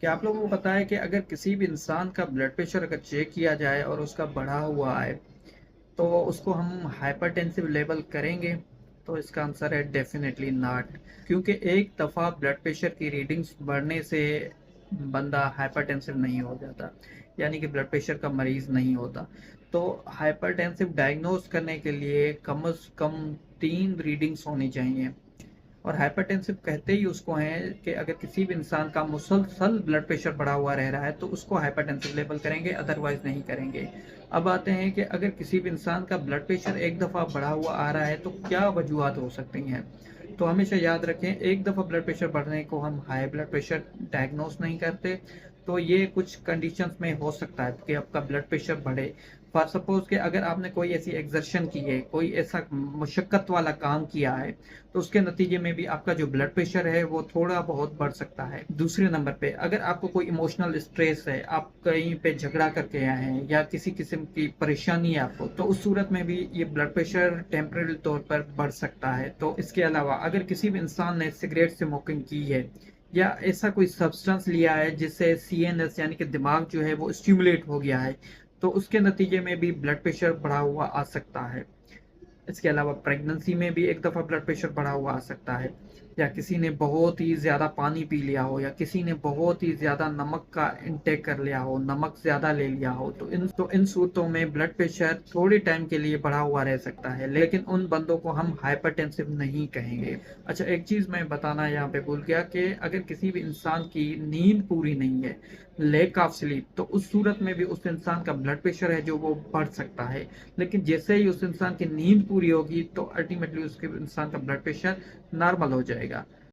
क्या आप लोगों को पता है कि अगर किसी भी इंसान का ब्लड प्रेशर अगर चेक किया जाए और उसका बढ़ा हुआ है तो उसको हम हाइपरटेंसिव लेवल करेंगे? तो इसका आंसर है डेफिनेटली नॉट। क्योंकि एक दफ़ा ब्लड प्रेशर की रीडिंग्स बढ़ने से बंदा हाइपरटेंसिव नहीं हो जाता, यानी कि ब्लड प्रेशर का मरीज़ नहीं होता। तो हाइपरटेंसिव डायग्नोज करने के लिए कम से कम 3 रीडिंग्स होनी चाहिए। और हाइपरटेंसिव कहते ही उसको हैं कि अगर किसी भी इंसान का मुसलसल ब्लड प्रेशर बढ़ा हुआ रह रहा है तो उसको हाइपरटेंसिव लेवल करेंगे, अदरवाइज नहीं करेंगे। अब आते हैं कि अगर किसी भी इंसान का ब्लड प्रेशर एक दफ़ा बढ़ा हुआ आ रहा है तो क्या वजूहत हो सकती हैं। तो हमेशा याद रखें, एक दफ़ा ब्लड प्रेशर बढ़ने को हम हाई ब्लड प्रेशर डायग्नोस नहीं करते। तो ये कुछ कंडीशंस में हो सकता है कि आपका ब्लड प्रेशर बढ़े। फॉर सपोज कि अगर आपने कोई ऐसी एक्सर्शन की है, कोई ऐसा मुशक्कत वाला काम किया है, तो उसके नतीजे में भी आपका जो ब्लड प्रेशर है वो थोड़ा बहुत बढ़ सकता है। दूसरे नंबर पे अगर आपको कोई इमोशनल स्ट्रेस है, आप कहीं पे झगड़ा करके आए हैं या किसी किस्म की परेशानी है आपको, तो उस सूरत में भी ये ब्लड प्रेशर टेम्परेरी तौर पर बढ़ सकता है। तो इसके अलावा अगर किसी भी इंसान ने सिगरेट स्मोकिंग की है या ऐसा कोई सब्सटेंस लिया है जिससे सीएनएस यानी कि दिमाग जो है वो स्टिमुलेट हो गया है, तो उसके नतीजे में भी ब्लड प्रेशर बढ़ा हुआ आ सकता है। इसके अलावा प्रेगनेंसी में भी एक दफ़ा ब्लड प्रेशर बढ़ा हुआ आ सकता है, या किसी ने बहुत ही ज़्यादा पानी पी लिया हो, या किसी ने बहुत ही ज़्यादा नमक का इंटेक कर लिया हो, नमक ज़्यादा ले लिया हो, तो इन सूरतों में ब्लड प्रेशर थोड़े टाइम के लिए बढ़ा हुआ रह सकता है, लेकिन उन बंदों को हम हाइपरटेंसिव नहीं कहेंगे। अच्छा, एक चीज़ मैं बताना यहाँ पे भूल गया कि अगर किसी भी इंसान की नींद पूरी नहीं है, लैक ऑफ स्लीप, तो उस सूरत में भी उस इंसान का ब्लड प्रेशर है जो वो बढ़ सकता है। लेकिन जैसे ही उस इंसान की नींद पूरी होगी तो अल्टीमेटली उसके इंसान का ब्लड प्रेशर नॉर्मल हो जाएगा।